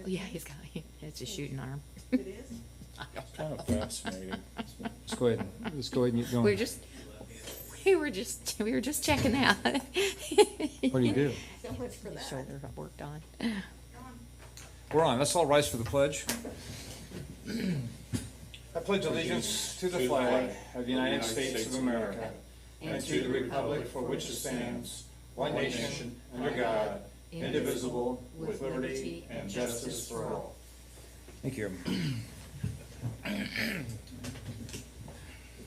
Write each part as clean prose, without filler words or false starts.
Yeah, he's got, it's a shooting arm. It is? Kind of fascinating. Let's go ahead and get going. We were just checking that. What do you do? So much for His that. shoulder got worked on. We're on. Let's all rise for the pledge. I pledge allegiance to the flag of the United States of America and to the republic for which it stands, one nation, under God, indivisible, with liberty and justice for all. Thank you.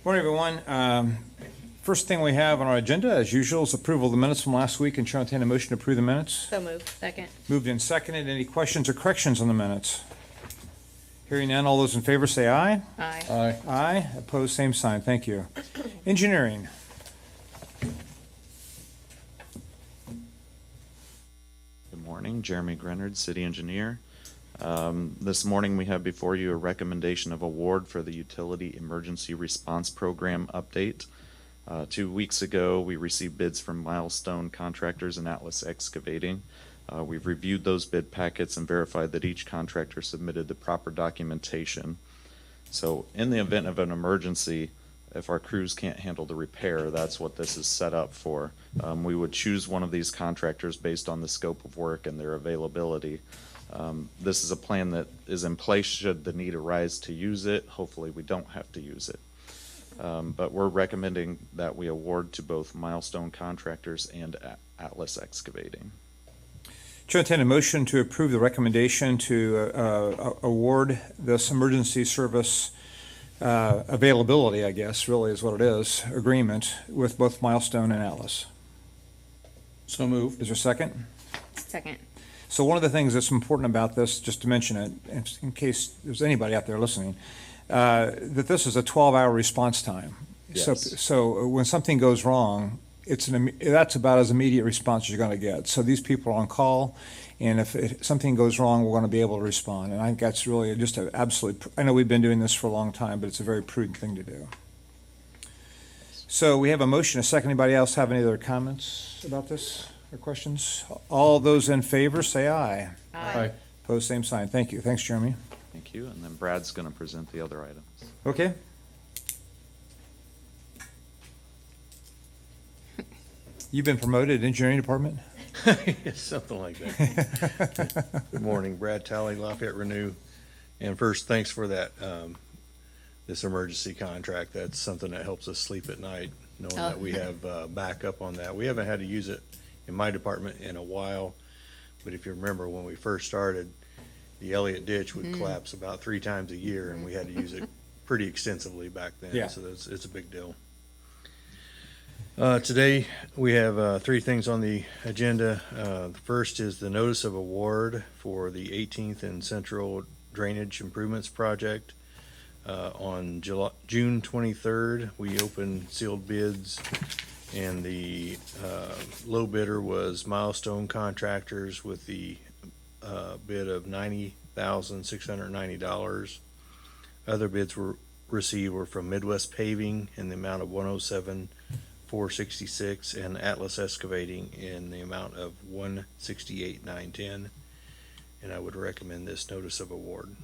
Morning, everyone. First thing we have on our agenda, as usual, is approval of the minutes from last week, and Chair will entertain a motion to approve the minutes. So moved. Second. Moved and seconded. Any questions or corrections on the minutes? Hearing none, all those in favor say aye. Aye. Aye. Aye. Opposed, same sign. Thank you. Engineering. Good morning, Jeremy Grenard, City Engineer. This morning we have before you a recommendation of award for the Utility Emergency Response Program update. 2 weeks ago, we received bids from Milestone Contractors and Atlas Excavating. We've reviewed those bid packets and verified that each contractor submitted the proper documentation. So in the event of an emergency, if our crews can't handle the repair, that's what this is set up for. We would choose one of these contractors based on the scope of work and their availability. This is a plan that is in place should the need arise to use it. Hopefully we don't have to use it. But we're recommending that we award to both Milestone Contractors and Atlas Excavating. Chair will entertain a motion to approve the recommendation to award this emergency service availability, I guess, really is what it is, agreement with both Milestone and Atlas. So moved. Is there a second? Second. So one of the things that's important about this, just to mention it, in case there's anybody out there listening, that this is a 12-hour response time. Yes. So when something goes wrong, that's about as immediate response as you're going to get. So these people are on call, and if something goes wrong, we're going to be able to respond. And I think that's really just an absolute, I know we've been doing this for a long time, but it's a very prudent thing to do. So we have a motion, a second. Anybody else have any other comments about this or questions? All those in favor, say aye. Aye. Opposed, same sign. Thank you. Thanks, Jeremy. Thank you, and then Brad's going to present the other items. Okay. You've been promoted to engineering department? Something like that. Good morning, Brad Talley, Lafayette Renew. And first, thanks for that, this emergency contract. That's something that helps us sleep at night, knowing that we have backup on that. We haven't had to use it in my department in a while, but if you remember when we first started, the Elliott ditch would collapse about 3 times a year, and we had to use it pretty extensively back then. Yeah. So it's a big deal. Today, we have 3 things on the agenda. The first is the notice of award for the 18th and Central Drainage Improvements Project. On June 23rd, we opened sealed bids, and the low bidder was Milestone Contractors with the bid of $90,690. Other bids received were from Midwest Paving in the amount of $107,466 and Atlas Excavating in the amount of $168,910. And I would recommend this notice of award.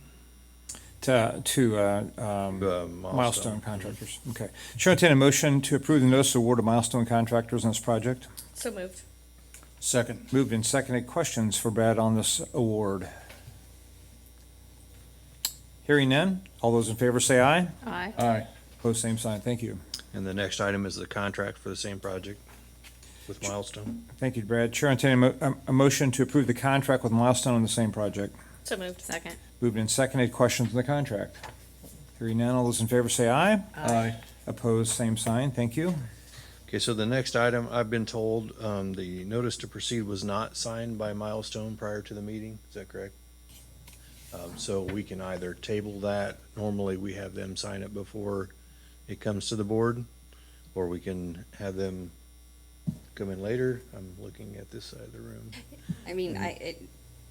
To Milestone Contractors. Okay. Chair will entertain a motion to approve the notice of award to Milestone Contractors on this project. So moved. Second. Moved and seconded. Questions for Brad on this award? Hearing none. All those in favor say aye. Aye. Aye. Opposed, same sign. Thank you. And the next item is the contract for the same project with Milestone. Thank you, Brad. Chair will entertain a motion to approve the contract with Milestone on the same project. So moved. Second. Moved and seconded. Questions on the contract? Hearing none. All those in favor say aye. Aye. Opposed, same sign. Thank you. Okay, so the next item, I've been told, the notice to proceed was not signed by Milestone prior to the meeting. Is that correct? So we can either table that. Normally, we have them sign it before it comes to the board, or we can have them come in later. I'm looking at this side of the room. I mean,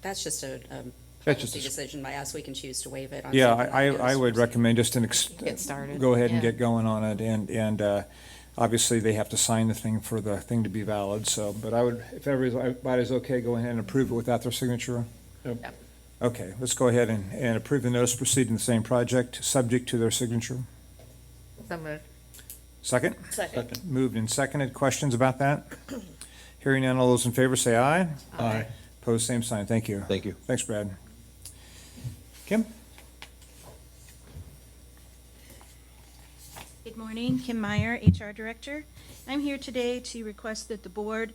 that's just a That's just policy decision by us. We can choose to waive it. On Yeah, something like I this. would recommend just Get started. go ahead and Yeah. get going on it, and obviously they have to sign the thing for the thing to be valid, so, but I would, if everybody's okay, go ahead and approve it without their signature. Yep. Okay, let's go ahead and approve the notice proceeding the same project, subject to their signature. So moved. Second? Second. Moved and seconded. Questions about that? Hearing none, all those in favor say aye. Aye. Opposed, same sign. Thank you. Thank you. Thanks, Brad. Kim? Good morning, Kim Meyer, HR Director. I'm here today to request that the board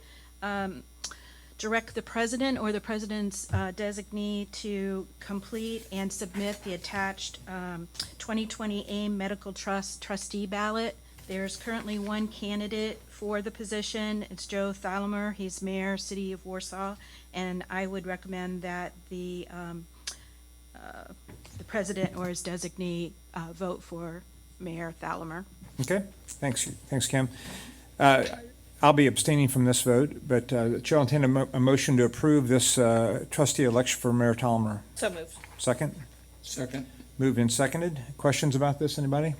direct the president or the president's designee to complete and submit the attached 2020 AIM Medical Trust trustee ballot. There's currently one candidate for the position. It's Joe Thallimer. He's mayor, City of Warsaw, and I would recommend that the president or his designee vote for Mayor Thallimer. Okay, thanks. Thanks, Kim. I'll be abstaining from this vote, but the chair will entertain a motion to approve this trustee election for Mayor Thallimer. So moved. Second? Second. Moved and seconded. Questions about this, anybody?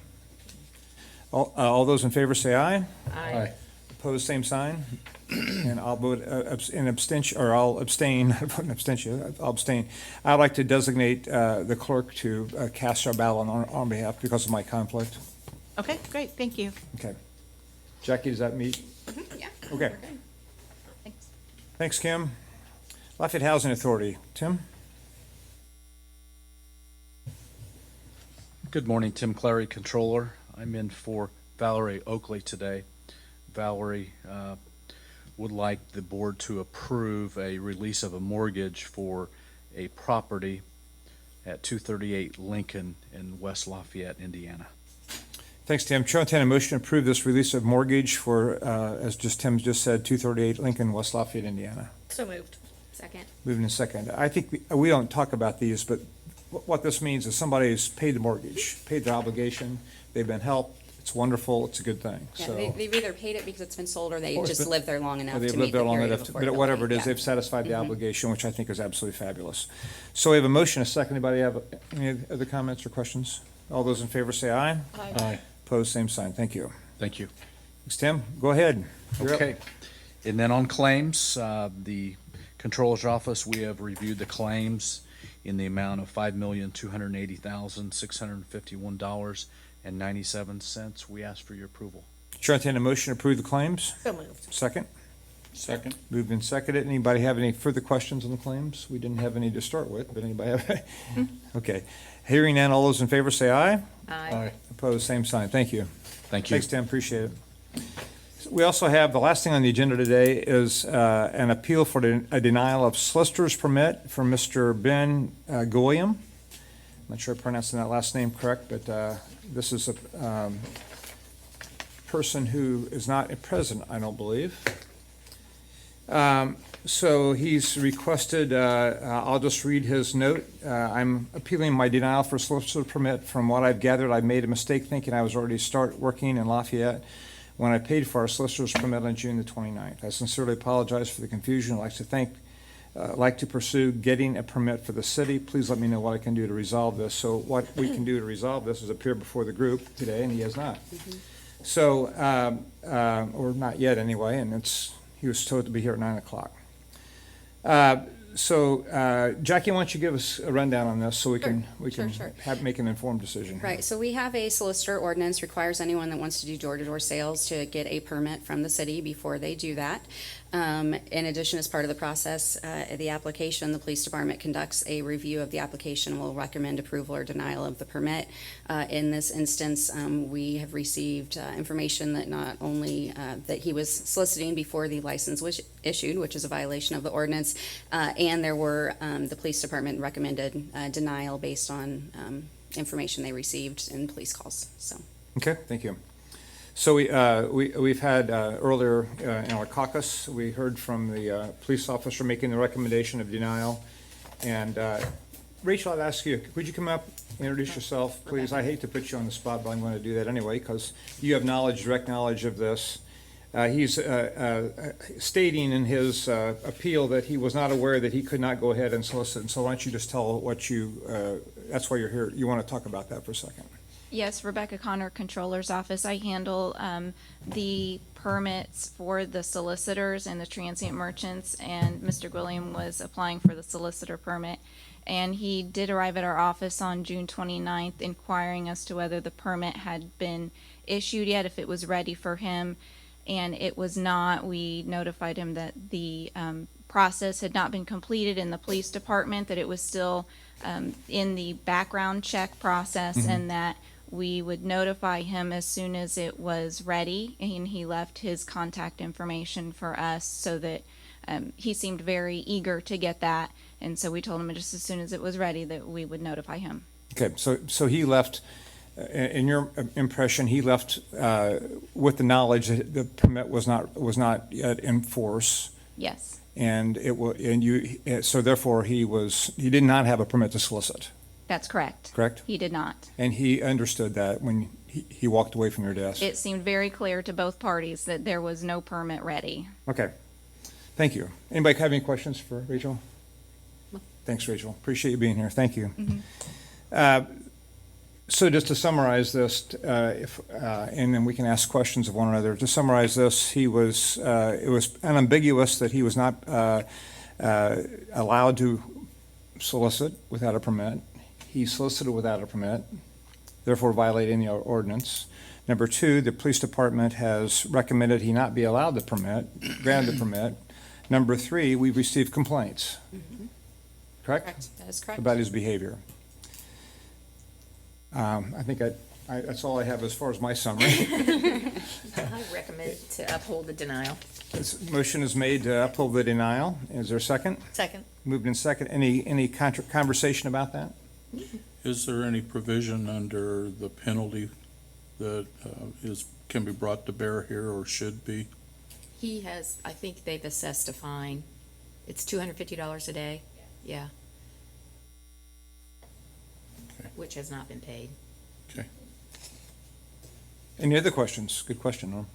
All those in favor say aye. Aye. Opposed, same sign. And I'll vote in abstention, or I'll abstain, I'll abstain. I'd like to designate the clerk to cast our ballot on behalf because of my conflict. Okay, great, thank you. Okay. Jackie, does that meet? Yeah. Okay. Thanks. Thanks, Kim. Lafayette Housing Authority. Tim? Good morning, Tim Clary, Controller. I'm in for Valerie Oakley today. Valerie would like the board to approve a release of a mortgage for a property at 238 Lincoln in West Lafayette, Indiana. Thanks, Tim. Chair will entertain a motion to approve this release of mortgage for, as Tim just said, 238 Lincoln, West Lafayette, Indiana. So moved. Second. Moving in second. I think we don't talk about these, but what this means is somebody's paid the mortgage, paid their obligation, they've been helped, it's wonderful, it's a good thing, Yeah, so. they've either paid it because it's been sold or they Or it's just been- lived there long enough Or to they've meet lived the there long period enough, of but whatever it is, affordability. they've satisfied the Mhm. obligation, which I think is absolutely fabulous. So we have a motion, a second. Anybody have any other comments or questions? All those in favor say aye. Aye. Opposed, same sign. Thank you. Thank you. Thanks, Tim. Go ahead. You're up. Okay. And then on claims, the Controller's Office, we have reviewed the claims in the amount of $5,280,651.97. We ask for your approval. Chair, entertain a motion to approve the claims. So moved. Second. Second. Moved and seconded. Anybody have any further questions on the claims? We didn't have any to start with, but anybody have? Okay. Hearing none, all those in favor say aye. Aye. Opposed, same sign. Thank you. Thank you. Thanks, Tim. Appreciate it. We also have, the last thing on the agenda today is an appeal for a denial of solicitor's permit for Mr. Ben Goyam. I'm not sure I'm pronouncing that last name correct, but this is a person who is not a president, I don't believe. So he's requested, I'll just read his note. I'm appealing my denial for solicitor permit. From what I've gathered, I made a mistake thinking I was already start working in Lafayette when I paid for our solicitor's permit on June the 29th. I sincerely apologize for the confusion. I'd like to pursue getting a permit for the city. Please let me know what I can do to resolve this. So what we can do to resolve this is appear before the group today, and he has not. So, or not yet anyway, and he was told to be here at 9 o'clock. Jackie, why don't you give us a rundown on this so we can Sure. make an informed decision. Right, so we have a solicitor ordinance, requires anyone that wants to do door-to-door sales to get a permit from the city before they do that. In addition, as part of the process, the application, the police department conducts a review of the application and will recommend approval or denial of the permit. In this instance, we have received information that not only that he was soliciting before the license was issued, which is a violation of the ordinance, and there were, the police department recommended denial based on information they received in police calls, so. Okay, thank you. So we've had earlier in our caucus, we heard from the police officer making the recommendation of denial. And Rachel, I'd ask you, would you come up, introduce yourself, please? I hate to put you on the spot, but I'm going to do that anyway because you have direct knowledge of this. He's stating in his appeal that he was not aware that he could not go ahead and solicit. And so why don't you just tell what that's why you're here. You want to talk about that for a second. Yes, Rebecca Connor, Controller's Office. I handle the permits for the solicitors and the transient merchants, and Mr. William was applying for the solicitor permit. And he did arrive at our office on June 29th, inquiring as to whether the permit had been issued yet, if it was ready for him, and it was not. We notified him that the process had not been completed in the police department, that it was still in the background check process, and that we would notify him as soon as it was ready, and he left his contact information for us so that he seemed very eager to get that, and so we told him just as soon as it was ready that we would notify him. Okay, so he left, in your impression, he left with the knowledge that the permit was not yet in force, Yes, and so therefore he did not have a permit to solicit, that's correct. correct? He did not. And he understood that when he walked away from your desk? It seemed very clear to both parties that there was no permit ready. Okay, thank you. Anybody have any questions for Rachel? Thanks, Rachel. Appreciate you being here. Thank you. So just to summarize this, and then we can ask questions of one another. To summarize this, it was unambiguous that he was not allowed to solicit without a permit. He solicited without a permit, therefore violating the ordinance. Number two, the police department has recommended he not be allowed the permit, granted the permit. Number three, we've received complaints. Correct? That is correct. About his behavior. I think that's all I have as far as my summary. I recommend to uphold the denial. This motion is made to uphold the denial. Is there a second? Second. Moved in second. Any conversation about that? Is there any provision under the penalty that can be brought to bear here or should be? He has, I think they've assessed a fine. It's $250 a day. Yeah. Okay. Which has not been paid. Okay. Any other questions? Good question, Norm.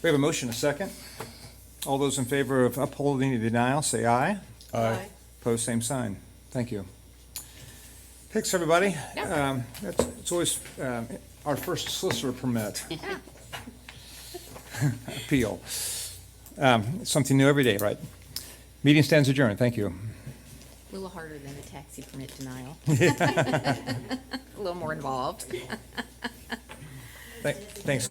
We have a motion, a second. All those in favor of upholding the denial, say aye. Aye. Opposed, same sign. Thank you. Thanks, everybody. It's always our first solicitor permit appeal. Something new every day, right? Meeting stands adjourned. Thank you. A little harder than a taxi permit denial. A little more involved. Thanks.